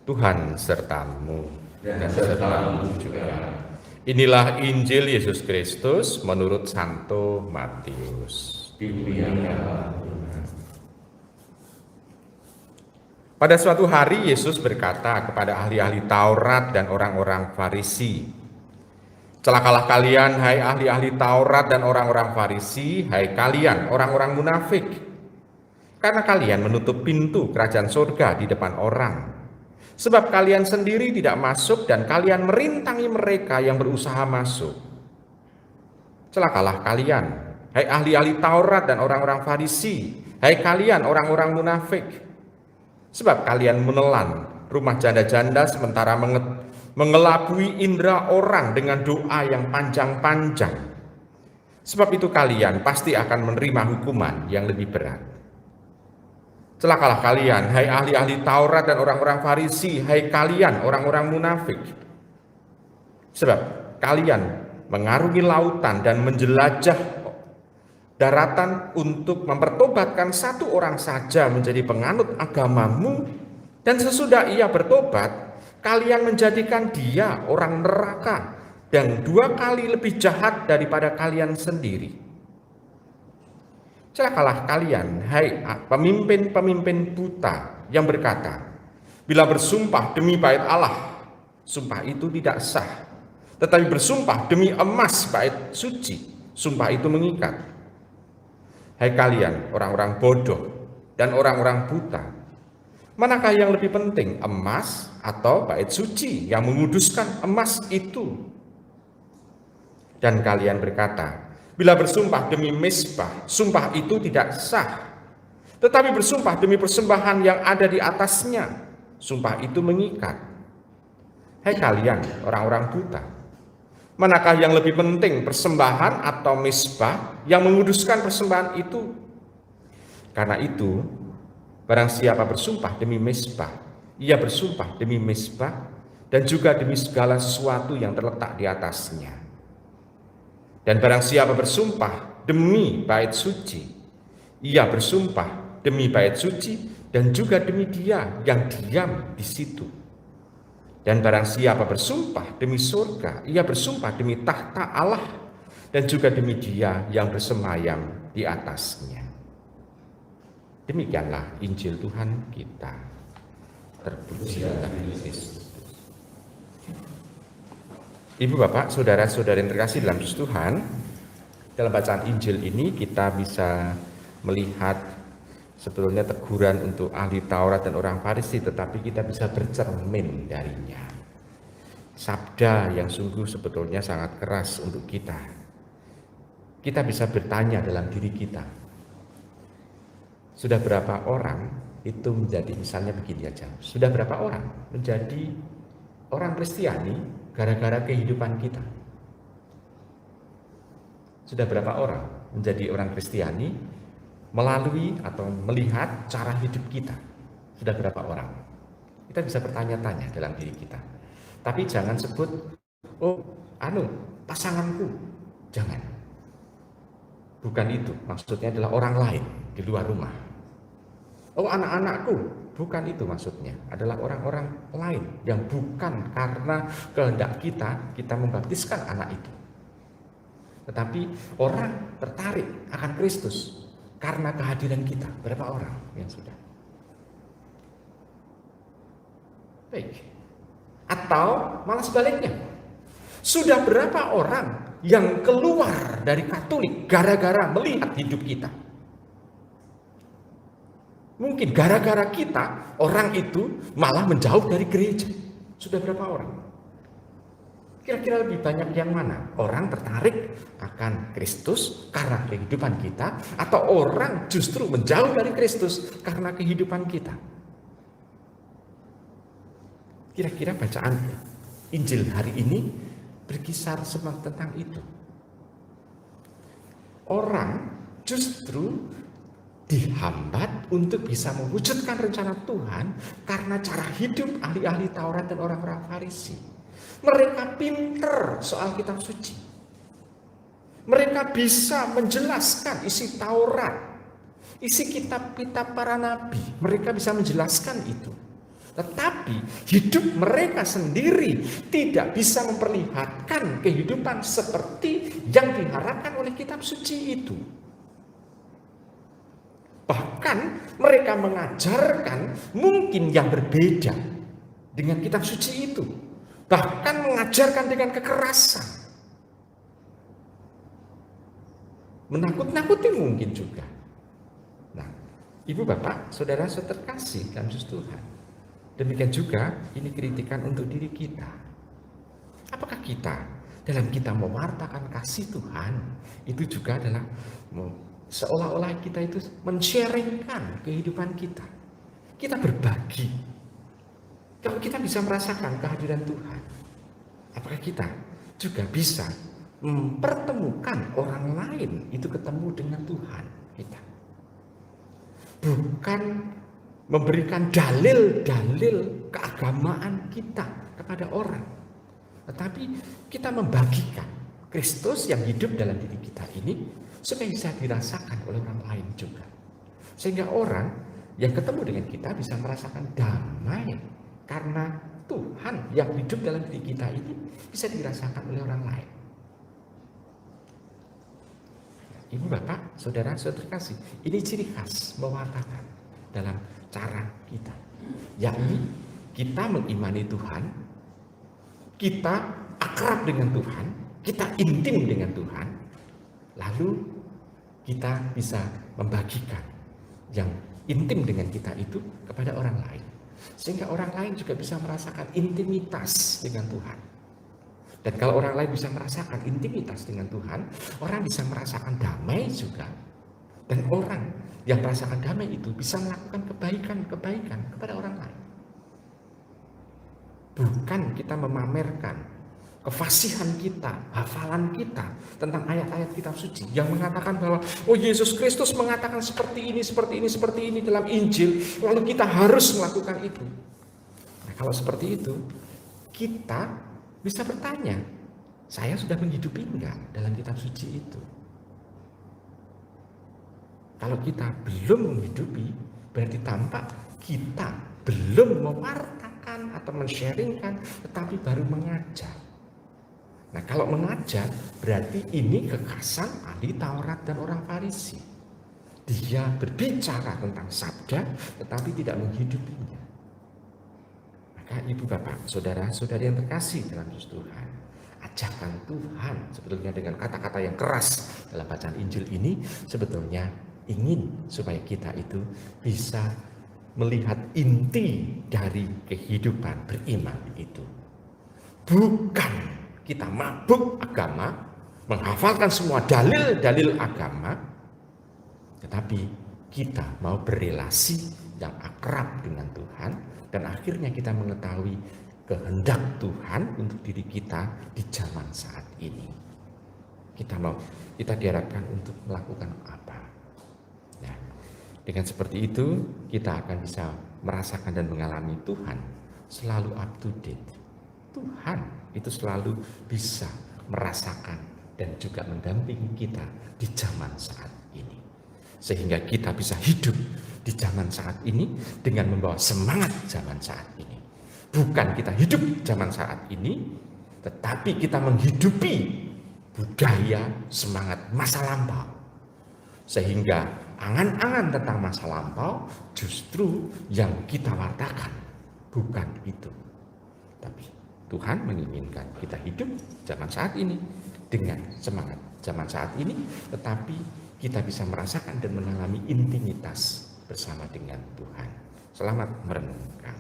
Tuhan sertamu dan sertamu juga. Inilah Injil Yesus Kristus menurut Santo Matius. Dimuliakan Tuhan. Pada suatu hari Yesus berkata kepada ahli-ahli Taurat dan orang-orang Farisi, "Celakalah kalian, hai ahli-ahli Taurat dan orang-orang Farisi, hai kalian orang-orang munafik, karena kalian menutup pintu kerajaan surga di depan orang. Sebab kalian sendiri tidak masuk dan kalian merintangi mereka yang berusaha masuk. Celakalah kalian, hai ahli-ahli Taurat dan orang-orang Farisi, hai kalian orang-orang munafik. Sebab kalian menelan rumah janda-janda sementara mengelabui indera orang dengan doa yang panjang-panjang. Sebab itu kalian pasti akan menerima hukuman yang lebih berat. Celakalah kalian, hai ahli-ahli Taurat dan orang-orang Farisi, hai kalian orang-orang munafik. Sebab kalian mengarungi lautan dan menjelajah daratan untuk mempertobatkan satu orang saja menjadi penganut agamamu, dan sesudah ia bertobat, kalian menjadikan dia orang neraka dan 2 kali lebih jahat daripada kalian sendiri. Celakalah kalian, hai pemimpin-pemimpin buta yang berkata, bila bersumpah demi bait Allah, sumpah itu tidak sah. Tetapi bersumpah demi emas bait suci, sumpah itu mengikat. Hai kalian orang-orang bodoh dan orang-orang buta, manakah yang lebih penting, emas atau bait suci yang menguduskan emas itu? Dan kalian berkata, bila bersumpah demi mezbah, sumpah itu tidak sah. Tetapi bersumpah demi persembahan yang ada di atasnya, sumpah itu mengikat. Hai kalian orang-orang buta, manakah yang lebih penting, persembahan atau mezbah yang menguduskan persembahan itu? Karena itu, barang siapa bersumpah demi mezbah, ia bersumpah demi mezbah dan juga demi segala sesuatu yang terletak di atasnya. Dan barang siapa bersumpah demi bait suci, ia bersumpah demi bait suci dan juga demi dia yang diam di situ. Dan barang siapa bersumpah demi surga, ia bersumpah demi tahta Allah dan juga demi dia yang bersemayam di atasnya. Demikianlah Injil Tuhan kita. Terpujilah Kristus. Ibu, Bapak, saudara-saudara yang terkasih dalam Tuhan, dalam bacaan Injil ini kita bisa melihat sebetulnya teguran untuk ahli Taurat dan orang Farisi, tetapi kita bisa bercermin darinya. Sabda yang sungguh sebetulnya sangat keras untuk kita. Kita bisa bertanya dalam diri kita, sudah berapa orang itu menjadi, misalnya begini aja, sudah berapa orang menjadi orang Kristiani gara-gara kehidupan kita? Sudah berapa orang menjadi orang Kristiani melalui atau melihat cara hidup kita? Sudah berapa orang? Kita bisa bertanya-tanya dalam diri kita. Tapi jangan sebut, oh, pasanganku. Jangan. Bukan itu. Maksudnya adalah orang lain di luar rumah. Oh, anak-anakku. Bukan itu maksudnya, adalah orang-orang lain yang bukan karena kehendak kita membaptiskan anak itu. Tetapi orang tertarik akan Kristus karena kehadiran kita. Berapa orang yang sudah? Baik. Atau malah sebaliknya, sudah berapa orang yang keluar dari Katolik gara-gara melihat hidup kita? Mungkin gara-gara kita, orang itu malah menjauh dari gereja. Sudah berapa orang? Kira-kira lebih banyak yang mana? Orang tertarik akan Kristus karena kehidupan kita, atau orang justru menjauh dari Kristus karena kehidupan kita? Kira-kira bacaan Injil hari ini berkisar tentang itu. Orang justru dihambat untuk bisa mewujudkan rencana Tuhan karena cara hidup ahli-ahli Taurat dan orang-orang Farisi. Mereka pinter soal kitab suci. Mereka bisa menjelaskan isi Taurat, isi kitab-kitab para nabi. Mereka bisa menjelaskan itu. Tetapi hidup mereka sendiri tidak bisa memperlihatkan kehidupan seperti yang diharapkan oleh kitab suci itu. Bahkan mereka mengajarkan mungkin yang berbeda dengan kitab suci itu. Bahkan mengajarkan dengan kekerasan. Menakut-nakuti mungkin juga. Nah, ibu bapak, saudara-saudara terkasih dalam Yesus Tuhan. Demikian juga ini kritikan untuk diri kita. Apakah kita dalam kita mewartakan kasih Tuhan itu juga adalah seolah-olah kita itu men-sharingkan kehidupan kita. Kita berbagi. Kalau kita bisa merasakan kehadiran Tuhan, apakah kita juga bisa mempertemukan orang lain itu ketemu dengan Tuhan kita? Bukan memberikan dalil-dalil keagamaan kita kepada orang, tetapi kita membagikan Kristus yang hidup dalam diri kita ini supaya bisa dirasakan oleh orang lain juga. Sehingga orang yang ketemu dengan kita bisa merasakan damai karena Tuhan yang hidup dalam diri kita ini bisa dirasakan oleh orang lain. Ibu bapak, saudara-saudara terkasih, ini ciri khas mewartakan dalam cara kita, yakni kita mengimani Tuhan, kita akrab dengan Tuhan, kita intim dengan Tuhan, lalu kita bisa membagikan yang intim dengan kita itu kepada orang lain, sehingga orang lain juga bisa merasakan intimitas dengan Tuhan. Dan kalau orang lain bisa merasakan intimitas dengan Tuhan, orang bisa merasakan damai juga. Dan orang yang merasakan damai itu bisa melakukan kebaikan-kebaikan kepada orang lain. Bukan kita memamerkan kefasihan kita, hafalan kita tentang ayat-ayat kitab suci yang mengatakan bahwa oh Yesus Kristus mengatakan seperti ini dalam Injil, lalu kita harus melakukan itu. Nah, kalau seperti itu, kita bisa bertanya, saya sudah menghidupi enggak dalam kitab suci itu? Kalau kita belum menghidupi, berarti tampak kita belum mewartakan atau men-sharingkan, tetapi baru mengajar. Nah, kalau mengajar, berarti ini kekhasan ahli Taurat dan orang Farisi. Dia berbicara tentang sabda, tetapi tidak menghidupinya. Maka ibu bapak, saudara-saudari yang terkasih dalam Yesus Tuhan, ajakan Tuhan sebetulnya dengan kata-kata yang keras dalam bacaan Injil ini sebetulnya ingin supaya kita itu bisa melihat inti dari kehidupan beriman itu. Bukan kita mabuk agama, menghafalkan semua dalil-dalil agama, tetapi kita mau berelasi yang akrab dengan Tuhan, dan akhirnya kita mengetahui kehendak Tuhan untuk diri kita di zaman saat ini. Kita diharapkan untuk melakukan apa? Nah, dengan seperti itu kita akan bisa merasakan dan mengalami Tuhan selalu up to date. Tuhan itu selalu bisa merasakan dan juga mendampingi kita di zaman saat ini. Sehingga kita bisa hidup di zaman saat ini dengan membawa semangat zaman saat ini. Bukan kita hidup zaman saat ini, tetapi kita menghidupi budaya semangat masa lampau. Sehingga angan-angan tentang masa lampau justru yang kita wartakan, bukan itu. Tapi Tuhan menginginkan kita hidup zaman saat ini dengan semangat zaman saat ini, tetapi kita bisa merasakan dan mengalami intimitas bersama dengan Tuhan. Selamat merenungkan.